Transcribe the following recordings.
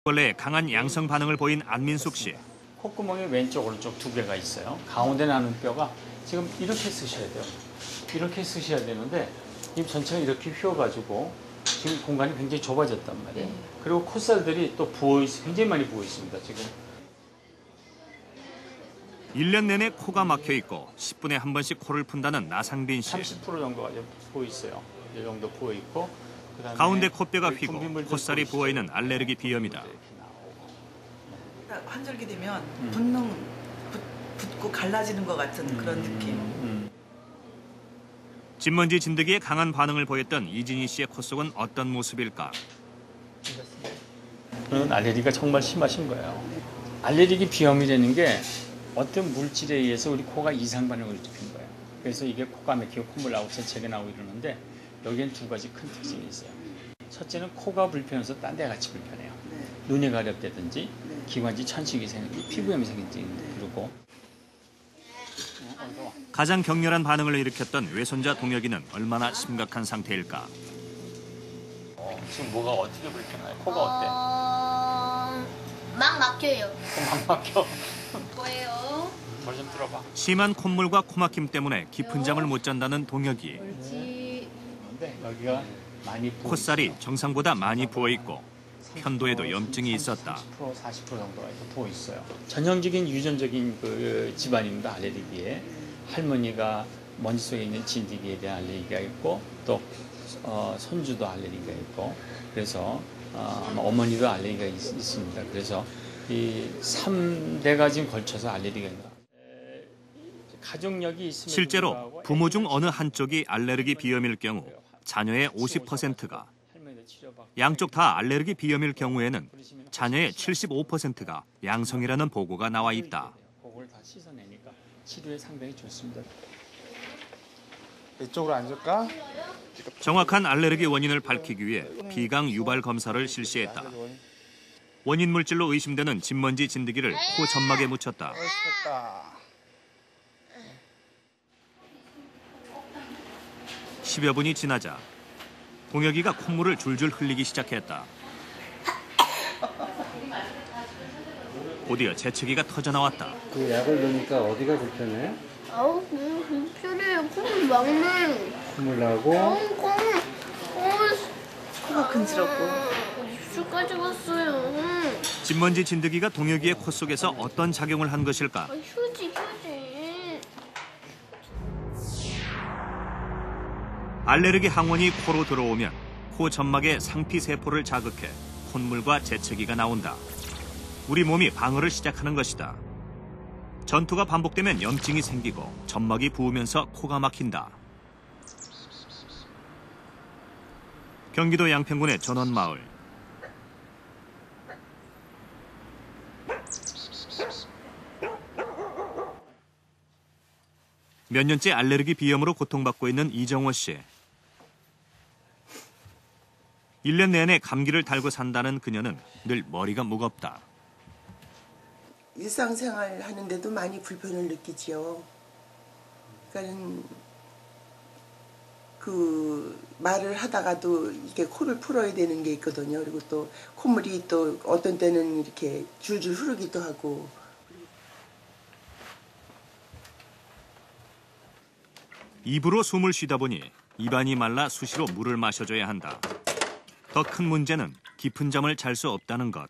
원래 강한 양성 반응을 보인 안민숙 씨. 콧구멍에 왼쪽 오른쪽 두 개가 있어요. 가운데 나는 뼈가 지금 이렇게 쓰셔야 돼요. 이렇게 쓰셔야 되는데 입 전체가 이렇게 휘어가지고 지금 공간이 굉장히 좁아졌단 말이에요. 그리고 콧살들이 또 굉장히 많이 부어 있습니다. 지금. 1년 내내 코가 막혀 있고 10분에 한 번씩 코를 푼다는 나상빈 씨. 30% 정도가 부어 있어요. 이 정도 부어 있고 그다음에 가운데 콧뼈가 휘고 콧살이 부어 있는 알레르기 비염이다. 환절기 되면 붓고 갈라지는 것 같은 그런 느낌. 진먼지 진드기에 강한 반응을 보였던 이진희 씨의 코 속은 어떤 모습일까? 그런 알레르기가 정말 심하신 거예요. 알레르기 비염이라는 게 어떤 물질에 의해서 우리 코가 이상 반응을 일으키는 거예요. 그래서 이게 코가 막히고 콧물 나오고 재채기 나오고 이러는데 여기엔 두 가지 큰 특징이 있어요. 첫째는 코가 불편해서 딴 데 같이 불편해요. 눈이 가렵다든지 기관지 천식이 생기고 피부염이 생긴지 그러고. 가장 격렬한 반응을 일으켰던 외손자 동혁이는 얼마나 심각한 상태일까? 지금 뭐가 어떻게 불편해요? 코가 어때? 막 막혀요. 막 막혀. 뭐예요? 뭘 좀 들어봐. 심한 콧물과 코막힘 때문에 깊은 잠을 못 잔다는 동혁이. 옳지. 그런데 여기가 많이 부어 콧살이 있어요. 정상보다 많이 부어 있고 편도에도 염증이 있었다. 30%, 40% 정도가 부어 있어요. 전형적인 유전적인 그 집안입니다. 알레르기에 할머니가 먼지 속에 있는 진드기에 대한 알레르기가 있고 또 손주도 알레르기가 있고 그래서 아마 어머니도 알레르기가 있습니다. 그래서 이 3대가 지금 걸쳐서 알레르기가 있는 가족력이 있으면 실제로 부모 중 어느 한쪽이 알레르기 비염일 경우 자녀의 50%가, 양쪽 다 알레르기 비염일 경우에는 자녀의 75%가 양성이라는 보고가 나와 있다. 그걸 다 씻어내니까 치료에 상당히 좋습니다. 이쪽으로 앉을까? 정확한 알레르기 원인을 밝히기 위해 비강 유발 검사를 실시했다. 원인 물질로 의심되는 진먼지 진드기를 코 점막에 묻혔다. 됐다. 10여 분이 지나자 동혁이가 콧물을 줄줄 흘리기 시작했다. 곧이어 재채기가 터져나왔다. 그 약을 넣으니까 어디가 불편해? 아우, 불편해요. 콧물 막 나요. 콧물 나고? 코가 근지럽고. 입술까지 갔어요. 진먼지 진드기가 동혁이의 코 속에서 어떤 작용을 한 것일까? 휴지. 알레르기 항원이 코로 들어오면 코 점막의 상피세포를 자극해 콧물과 재채기가 나온다. 우리 몸이 방어를 시작하는 것이다. 전투가 반복되면 염증이 생기고 점막이 부으면서 코가 막힌다. 경기도 양평군의 전원마을. 몇 년째 알레르기 비염으로 고통받고 있는 이정호 씨. 1년 내내 감기를 달고 산다는 그녀는 늘 머리가 무겁다. 일상생활 하는데도 많이 불편을 느끼지요. 그러니까 그 말을 하다가도 이렇게 코를 풀어야 되는 게 있거든요. 그리고 또 콧물이 또 어떤 때는 이렇게 줄줄 흐르기도 하고. 입으로 숨을 쉬다 보니 입안이 말라 수시로 물을 마셔줘야 한다. 더 큰 문제는 깊은 잠을 잘 수 없다는 것.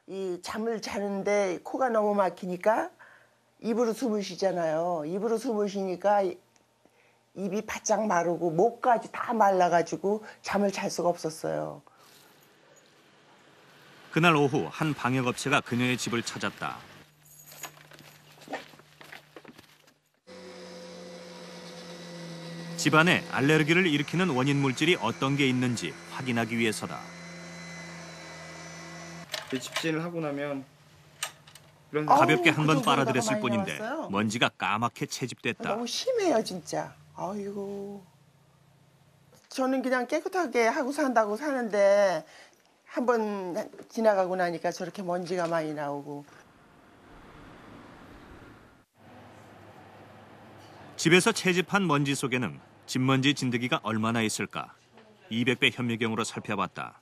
이 잠을 자는데 코가 너무 막히니까 입으로 숨을 쉬잖아요. 입으로 숨을 쉬니까 입이 바짝 마르고 목까지 다 말라가지고 잠을 잘 수가 없었어요. 그날 오후 한 방역업체가 그녀의 집을 찾았다. 집안에 알레르기를 일으키는 원인 물질이 어떤 게 있는지 확인하기 위해서다. 집진을 하고 나면 이런 가볍게 한 번 그 정도로다가 빨아들였을 많이 뿐인데 나왔어요? 먼지가 까맣게 채집됐다. 너무 심해요, 진짜. 아이고. 저는 그냥 깨끗하게 하고 산다고 사는데 한 번 지나가고 나니까 저렇게 먼지가 많이 나오고. 집에서 채집한 먼지 속에는 진먼지 진드기가 얼마나 있을까? 200배 현미경으로 살펴봤다.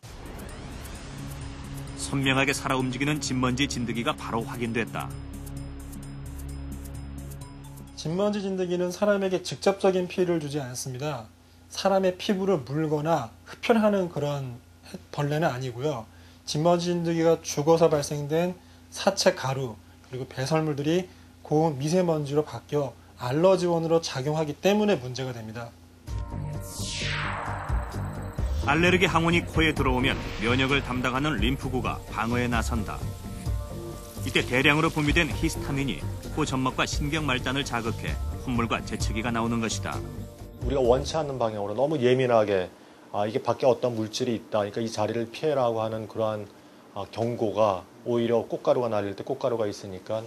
선명하게 살아 움직이는 진먼지 진드기가 바로 확인됐다. 진먼지 진드기는 사람에게 직접적인 피해를 주지 않습니다. 사람의 피부를 물거나 흡혈하는 그런 벌레는 아니고요. 진먼지 진드기가 죽어서 발생된 사체 가루 그리고 배설물들이 고온 미세먼지로 바뀌어 알러지원으로 작용하기 때문에 문제가 됩니다. 알레르기 항원이 코에 들어오면 면역을 담당하는 림프구가 방어에 나선다. 이때 대량으로 분비된 히스타민이 코 점막과 신경 말단을 자극해 콧물과 재채기가 나오는 것이다. 우리가 원치 않는 방향으로 너무 예민하게 이게 밖에 어떤 물질이 있다. 그러니까 이 자리를 피해라고 하는 그러한 경고가 오히려 꽃가루가 날릴 때 꽃가루가 있으니까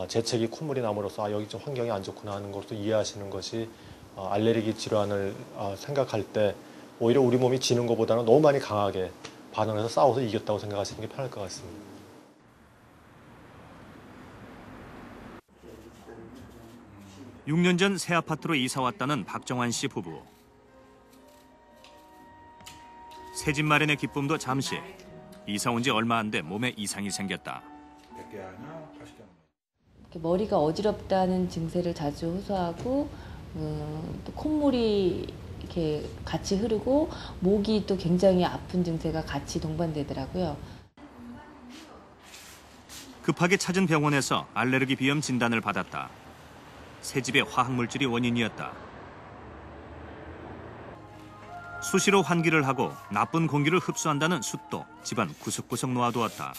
재채기, 콧물이 남으로써 여기 좀 환경이 안 좋구나 하는 것도 이해하시는 것이 알레르기 질환을 생각할 때 오히려 우리 몸이 지는 것보다는 너무 많이 강하게 반응해서 싸워서 이겼다고 생각하시는 게 편할 것 같습니다. 육 년 전 새 아파트로 이사 왔다는 박정환 씨 부부. 새 집 마련의 기쁨도 잠시. 이사 온 지 얼마 안 돼 몸에 이상이 생겼다. 머리가 어지럽다는 증세를 자주 호소하고 또 콧물이 이렇게 같이 흐르고 목이 또 굉장히 아픈 증세가 같이 동반되더라고요. 급하게 찾은 병원에서 알레르기 비염 진단을 받았다. 새집의 화학물질이 원인이었다. 수시로 환기를 하고 나쁜 공기를 흡수한다는 숯도 집안 구석구석 놓아두었다.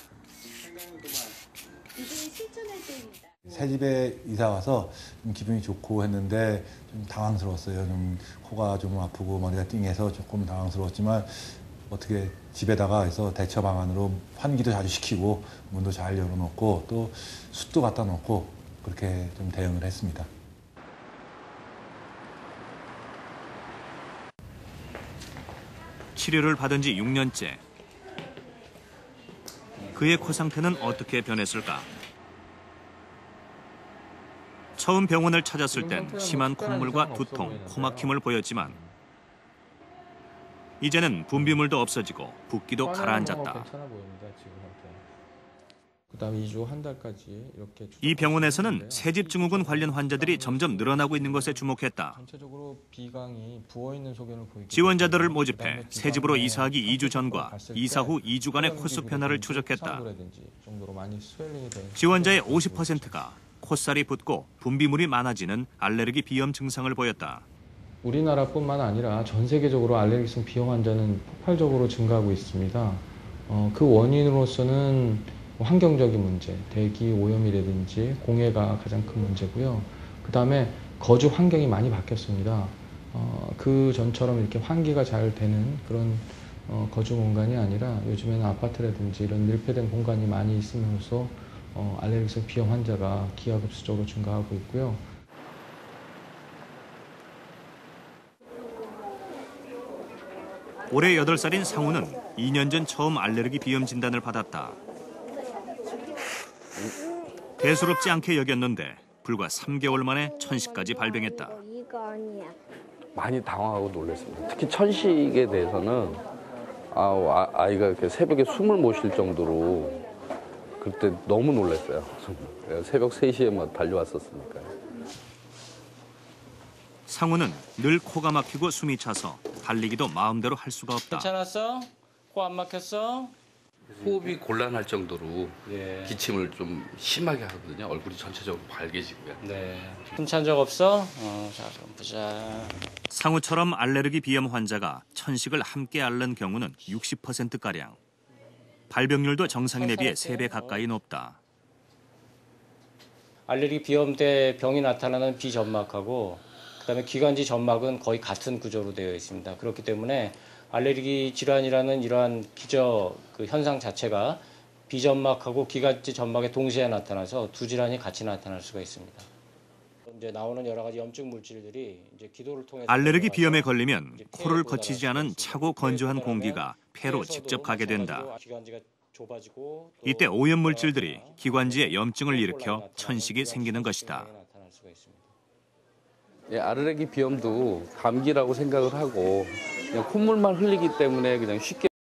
새 집에 이사 와서 좀 기분이 좋고 했는데 좀 당황스러웠어요. 좀 코가 좀 아프고 머리가 띵해서 조금 당황스러웠지만 어떻게 집에다가 해서 대처 방안으로 환기도 자주 시키고 문도 잘 열어놓고 또 숯도 갖다 놓고 그렇게 좀 대응을 했습니다. 치료를 받은 지 6년째. 그의 코 상태는 어떻게 변했을까? 처음 병원을 찾았을 땐 심한 콧물과 두통, 코막힘을 보였지만 이제는 분비물도 없어지고 붓기도 가라앉았다. 그다음 2주 한 달까지 이렇게 이 병원에서는 새집 증후군 관련 환자들이 점점 늘어나고 있는 것에 주목했다. 전체적으로 비강이 부어 있는 소견을 보이고 지원자들을 모집해 새집으로 이사하기 2주 전과 이사 후 2주간의 콧속 변화를 추적했다. 지원자의 50%가 콧살이 붓고 분비물이 많아지는 알레르기 비염 증상을 보였다. 우리나라뿐만 아니라 전 세계적으로 알레르기성 비염 환자는 폭발적으로 증가하고 있습니다. 그 원인으로서는 환경적인 문제, 대기 오염이라든지 공해가 가장 큰 문제고요. 그 다음에 거주 환경이 많이 바뀌었습니다. 그 전처럼 이렇게 환기가 잘 되는 그런 거주 공간이 아니라 요즘에는 아파트라든지 이런 밀폐된 공간이 많이 있으면서 알레르기성 비염 환자가 기하급수적으로 증가하고 있고요. 올해 8살인 상우는 2년 전 처음 알레르기 비염 진단을 받았다. 대수롭지 않게 여겼는데 불과 3개월 만에 천식까지 발병했다. 이거 아니야. 많이 당황하고 놀랐습니다. 특히 천식에 대해서는 아이가 이렇게 새벽에 숨을 못 쉴 정도로 그때 너무 놀랐어요. 새벽 3시에 막 달려왔었으니까요. 상우는 늘 코가 막히고 숨이 차서 달리기도 마음대로 할 수가 없다. 괜찮았어? 코 안 막혔어? 호흡이 곤란할 정도로 기침을 좀 심하게 하거든요. 얼굴이 전체적으로 빨개지고요. 네. 숨찬 적 없어? 자, 그럼 보자. 상우처럼 알레르기 비염 환자가 천식을 함께 앓는 경우는 60%가량. 발병률도 정상인에 비해 3배 가까이 높다. 알레르기 비염 때 병이 나타나는 비점막하고 그다음에 기관지 점막은 거의 같은 구조로 되어 있습니다. 그렇기 때문에 알레르기 질환이라는 이러한 기저 그 현상 자체가 비점막하고 기관지 점막에 동시에 나타나서 두 질환이 같이 나타날 수가 있습니다. 이제 나오는 여러 가지 염증 물질들이 이제 기도를 통해서 알레르기 비염에 걸리면 코를 거치지 않은 차고 건조한 공기가 폐로 직접 가게 된다. 이때 오염 물질들이 기관지에 염증을 일으켜 천식이 생기는 것이다. 알레르기 비염도 감기라고 생각을 하고 그냥 콧물만 흘리기 때문에 그냥 쉽게